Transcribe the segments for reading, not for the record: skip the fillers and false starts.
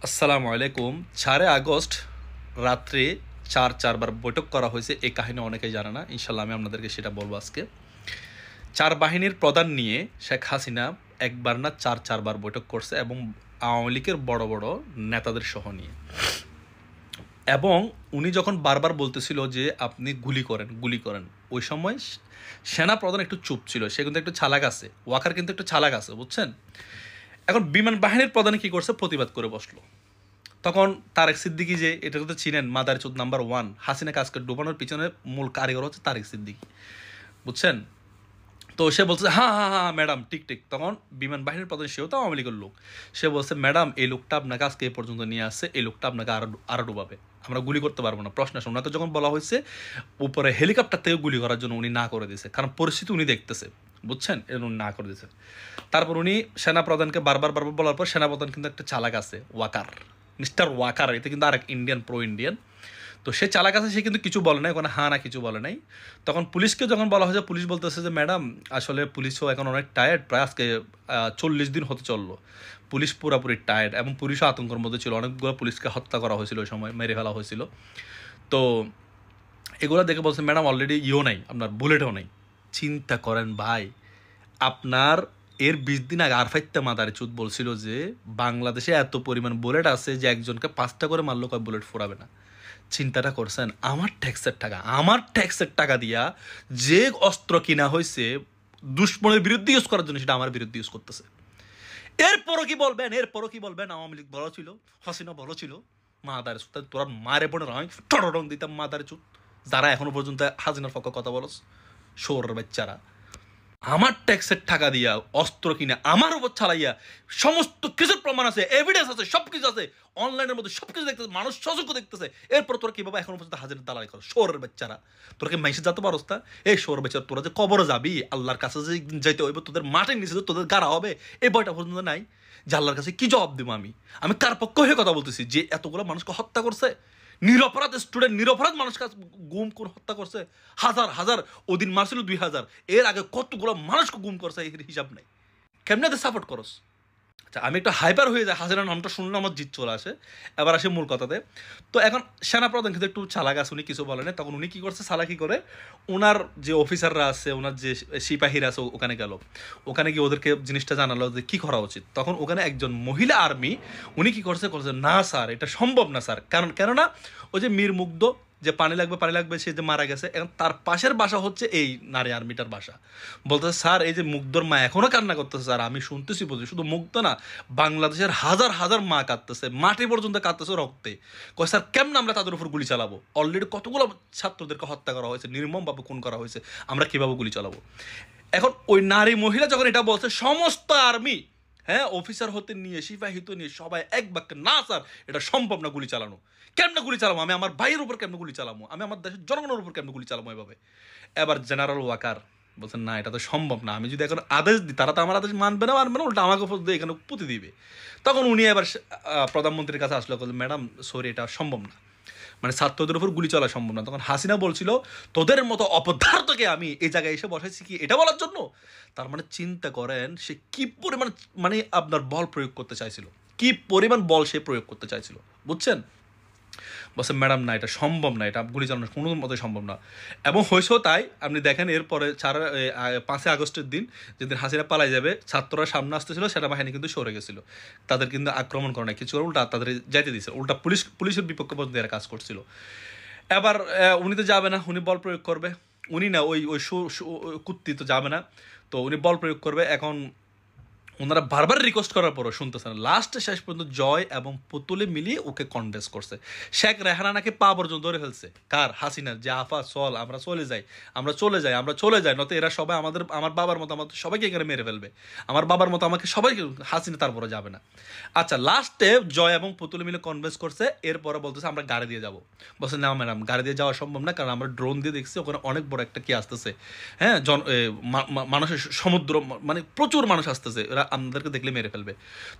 আসসালামু আলাইকুম। 4 আগস্ট রাত্রে চারবার বৈঠক করা হয়েছে। এই কাহিনী অনেকেই জানে না, ইনশাল্লাহ আমি আপনাদেরকে সেটা বলবো আজকে। চার বাহিনীর প্রধান নিয়ে শেখ হাসিনা একবার না চারবার বৈঠক করছে, এবং আওয়ামী লীগের বড় বড় নেতাদের সহ নিয়ে। এবং উনি যখন বারবার বলতেছিল যে আপনি গুলি করেন গুলি করেন, ওই সময় সেনা প্রধান একটু চুপ ছিল। সে কিন্তু একটু চালাক আছে, ওয়াকার কিন্তু একটু চালাক আছে, বুঝছেন। এখন বিমান বাহিনীর প্রধান কি করছে, প্রতিবাদ করে বসলো। তখন তারেক সিদ্দিকি, যে এটা তো চিনেন মাদারীচুদ নাম্বার 1, হাসিনা কাজকে ডুবানোর পিছনে মূল কারিগর হচ্ছে তারেক সিদ্দিকি, বুঝছেন। তো সে বলছে হ্যাঁ হ্যাঁ হ্যাঁ ম্যাডাম, ঠিক ঠিক। তখন বিমান বাহিনীর প্রধান, সেও তো আওয়ামী লীগের লোক, সে বলছে ম্যাডাম এই লোকটা আপনাকে আজকে এ পর্যন্ত নিয়ে আসছে, এই লোকটা আপনাকে আরো ডুবাবে, আমরা গুলি করতে পারবো না। প্রশ্ন আসে, ওনাকে যখন বলা হয়েছে উপরে হেলিকপ্টার থেকে গুলি করার জন্য, উনি না করে দিয়েছে, কারণ পরিস্থিতি উনি দেখতেছে, বুঝছেন, এর উনি না করে দিয়েছে। তারপর উনি সেনা প্রধানকে বারবার বলার পর সেনাপ্রধান কিন্তু একটা চালাক আছে, ওয়াকার, মিস্টার ওয়াকার, এতে কিন্তু আরেক ইন্ডিয়ান, প্রো ইন্ডিয়ান। তো সে চালাক আছে, সে কিন্তু কিছু বলে নাই, ওখানে হ্যাঁ না কিছু বলে নাই। তখন পুলিশকে যখন বলা হয়েছে, পুলিশ বলতেছে যে ম্যাডাম আসলে পুলিশও এখন অনেক টায়ার্ড, প্রায় আজকে 40 দিন হতে চললো, পুলিশ পুরাপুরি টায়ার্ড, এবং পুলিশও আতঙ্কের মধ্যে ছিল, অনেকগুলো পুলিশকে হত্যা করা হয়েছিল ওই সময়, মেরে ফেলা হয়েছিল। তো এগুলো দেখে বলছে ম্যাডাম অলরেডি নাই, আপনার বুলেটও নেই। চিন্তা করেন ভাই, আপনার এর 20 দিন আগে আরফাইত্যা মাদারীচুদ বলছিল যে বাংলাদেশে এত পরিমাণ বুলেট আছে যে একজনকে 5টা করে মারলো কয় বুলেট ফোরাবে না। চিন্তাটা করছেন, আমার ট্যাক্সের টাকা দিয়া যে অস্ত্র কিনা হয়েছে দুশ্মনের বিরুদ্ধে ইউজ করার জন্য, সেটা আমার বিরুদ্ধে ইউজ করতেছে। এরপরও কি বলবেন আওয়ামী লীগ ভালো ছিল, হাসিনা ভালো ছিল। মাদারীচুদ, তোরা মারে বোনের আমি টরং দিতাম মাদারীচুদ, যারা এখনো পর্যন্ত হাসিনার পক্ষে কথা বলস, শোর বাচ্চারা। আমার ট্যাক্সের টাকা দিয়া অস্ত্র কিনে আমার উপর চালাইয়া, সমস্ত কিছুর প্রমাণ আছে, এভিডেন্স আছে, সবকিছু আছে, অনলাইনের মধ্যে সবকিছু দেখতেছে, মানুষ সচক্ষ দেখতেছে। এরপর তোরা কিভাবে এখনো পর্যন্ত হাজির দালালি করো, শোরের বাচ্চারা। তোরা কি মাইসে যেতে পারোস তা? এই শোর বাচ্চারা, তোরা যে কবরে যাবি, আল্লাহর কাছে যে যাইতে হইব, তোদের মাটির নিচে তোদের গাড়া হবে, এই বয়টা পর্যন্ত নাই। যে আল্লাহর কাছে কি জবাব দেবো আমি? আমি কার পক্ষ হয়ে কথা বলতেছি যে এতগুলো মানুষকে হত্যা করছে, নিরপরাধ স্টুডেন্ট, নিরপরাধ মানুষকে গুম করে হত্যা করছে, হাজার হাজার, ওদিন মারছিল 2000, এর আগে কতগুলো মানুষকে গুম করছে, এর হিসাব নাই। কেমনে সাপোর্ট করস? আচ্ছা, আমি একটু হাইপার হয়ে যাই, হাসিনার নামটা শুনলে আমার জিত চলে আসে। এবার আসে মূল কথাতে। তো এখন সেনাপ্রধান কিন্তু একটু চালাক আছে, উনি কিছু বলে না। তখন উনি কি করছে, চালাকি করে ওনার যে অফিসাররা আছে, ওনার যে সিপাহীরা আছে, ওখানে গেল, ওখানে গিয়ে ওদেরকে জিনিসটা জানালো যে কি করা উচিত। তখন ওখানে একজন মহিলা আর্মি, উনি কি করছে, না স্যার এটা সম্ভব না স্যার, কেননা ওই যে মীর মুগ্ধ, যে পানি লাগবে সে যে মারা গেছে, এখন তার পাশের বাসা হচ্ছে এই নারী আর্মিটার বাসা। বলতেছে স্যার এই যে মুগ্ধর মা এখনো কান্না করতেছে স্যার, আমি শুনতেছি, বলছি শুধু মুগ্ধ না, বাংলাদেশের হাজার হাজার মা কাঁদতেছে, মাটি পর্যন্ত কাঁদতেছে রক্তে। কয় স্যার কেমন আমরা তাদের উপর গুলি চালাবো? অলরেডি কতগুলো ছাত্রদেরকে হত্যা করা হয়েছে, নির্মমভাবে খুন করা হয়েছে, আমরা কিভাবে গুলি চালাবো? এখন ওই নারী মহিলা যখন এটা বলছে, সমস্ত আর্মি, হ্যাঁ, অফিসার হতে নিয়ে সিপাহী হতে নিয়ে সবাই এক বাক্যে, না স্যার এটা সম্ভব না গুলি চালানো। কেমনে গুলি চালাবো? আমি আমার ভাইয়ের উপর কেমনে গুলি চালাবো? আমি আমার দেশের জনগণের উপর কেমনে গুলি চালাবো এভাবে? এবার জেনারেল ওয়াকার বলছেন না, এটা তো সম্ভব না, আমি যদি এখন আদেশ দিই, তারা তো আমার আদেশ মানবে না, উল্টা আমাকে এখানে পুঁতে দিবে। তখন উনি এবার প্রধানমন্ত্রীর কাছে আসলো, ম্যাডাম সরি এটা সম্ভব না, মানে ছাত্রদের উপর গুলি চলা সম্ভব না। তখন হাসিনা বলছিল তোদের মতো অপদার্থকে আমি এই জায়গায় এসে বসাইছি কি এটা বলার জন্য? তার মানে চিন্তা করেন সে কি পরিমাণ, মানে আপনার বল প্রয়োগ করতে চাইছিল, কি পরিমাণ বল সে প্রয়োগ করতে চাইছিল, বুঝছেন। বলছে ম্যাডাম না এটা সম্ভব না, এটা গুলি চালানো কোনো মতোই সম্ভব না। এবং হয়েছেও তাই, আপনি দেখেন এরপরে 5 আগস্টের দিন, যেদিন হাসিনা পালাই যাবে, ছাত্ররা সামনে আসতেছিল, সেনাবাহিনী কিন্তু সরে গেছিল, তাদের কিন্তু আক্রমণ করে নাই, কিছু উল্টা তাদের যাইতে দিয়েছে, উল্টা পুলিশের বিপক্ষে পর্যন্ত এরা কাজ করছিল। এবার উনি তো যাবে না, উনি বল প্রয়োগ করবে, উনি না ওই ওই কুত্তি তো যাবে না, তো উনি বল প্রয়োগ করবে। এখন ওনারা বারবার রিকোয়েস্ট করার পরও শুনতেছে না, লাস্টে শেষ পর্যন্ত জয় এবং পুতুলে মিলিয়ে ওকে কনভেন্স করছে। শেখ রেহানা নাকি পা পর্যন্ত ধরে ফেলছে, কার? হাসিনার, যে আফা চল আমরা চলে যাই, নয়তো এরা সবাই আমার বাবার মতো আমাদের সবাইকে এখানে মেরে ফেলবে, আমার বাবার মতো আমাকে সবাইকে, হাসিনা তারপরে যাবে না। আচ্ছা, লাস্টে জয় এবং পুতুলে মিলে কনভেন্স করছে, এরপরে বলতেছে আমরা গাড়ি দিয়ে যাবো। বলছে না ম্যাডাম গাড়ি দিয়ে যাওয়া সম্ভব না, কারণ আমরা ড্রোন দিয়ে দেখছি ওখানে অনেক বড় একটা কি আসতেছে, হ্যাঁ, মানুষের সমুদ্র, মানে প্রচুর মানুষ আসতেছে, আমাদেরকে দেখলে মেরে ফেলবে।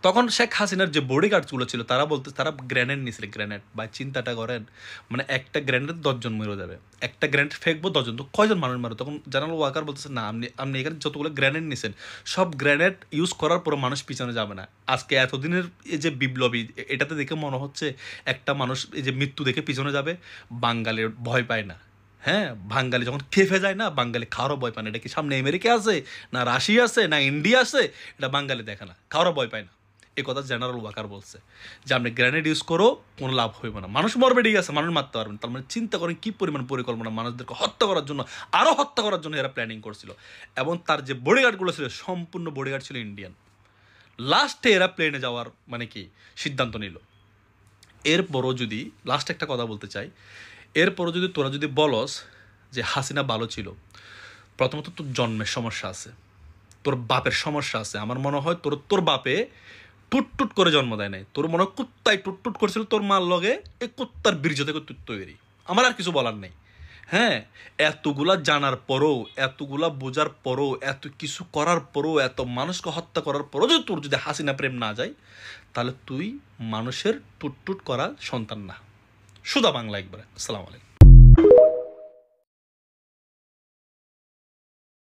তখন শেখ হাসিনার যে বডিগার্ডসগুলো ছিল তারা বলতে, তারা গ্রেনেড নিয়েছিল, গ্রেনেড। বা চিন্তাটা করেন, মানে একটা গ্রেনেড 10 জন মরে যাবে, একটা গ্রেনেড ফেকবো 10 জন, তো কয়জন মানুষ মারো? তখন জেনারেল ওয়াকার বলতেছে না, আপনি এখানে যতগুলো গ্রেনেড নিছেন সব গ্রেনেড ইউজ করার পরে মানুষ পিছনে যাবে না। আজকে এতদিনের এই যে বিপ্লবী, এটাতে দেখে মনে হচ্ছে একটা মানুষ এই যে মৃত্যু দেখে পিছনে যাবে, বাঙালির ভয় পায় না। হ্যাঁ, বাঙালি যখন খেপে যায় না, বাঙালি খাওয়ারও ভয় পায় না। এটা কি সামনে আমেরিকা আছে, না রাশিয়া আছে, না ইন্ডিয়া আছে, এটা বাঙালি দেখে না, খাওয়ারও ভয় পায় না। এই কথা জেনারেল ওয়াকার বলছে যে আপনি গ্রেনেড ইউজ করো, কোনো লাভ হইবে না, মানুষ মরবে, ঠিক আছে, মানুষ মারতে পারবেন। তার মানে চিন্তা করেন কী পরিমাণ পরিকল্পনা, মানুষদেরকে হত্যা করার জন্য, আরও হত্যা করার জন্য এরা প্ল্যানিং করছিল। এবং তার যে বডিগার্ডগুলো ছিল, সম্পূর্ণ বডিগার্ড ছিল ইন্ডিয়ান। লাস্টে এরা প্লেনে যাওয়ার মানে কি সিদ্ধান্ত নিল। এরপরও যদি লাস্ট একটা কথা বলতে চাই, এরপরও যদি তোরা যদি বলস যে হাসিনা ভালো ছিল, প্রথমত তোর জন্মের সমস্যা আছে, তোর বাপের সমস্যা আছে। আমার মনে হয় তোর বাপে টুট করে জন্ম দেয় নাই, তোর মনে হয় কুত্তায় টুট করছিল তোর মার লগে, এই কুত্তার বীর্য থেকে তুই তৈরি। আমার আর কিছু বলার নেই। হ্যাঁ, এতগুলা জানার পরও, এতগুলা বোঝার পরও, এত কিছু করার পরও, এত মানুষকে হত্যা করার পরও যদি তোর যদি হাসিনা প্রেম না যায়, তাহলে তুই মানুষের টুট করা সন্তান না। সুদা বাংলা একবারে। আসসালামু আলাইকুম।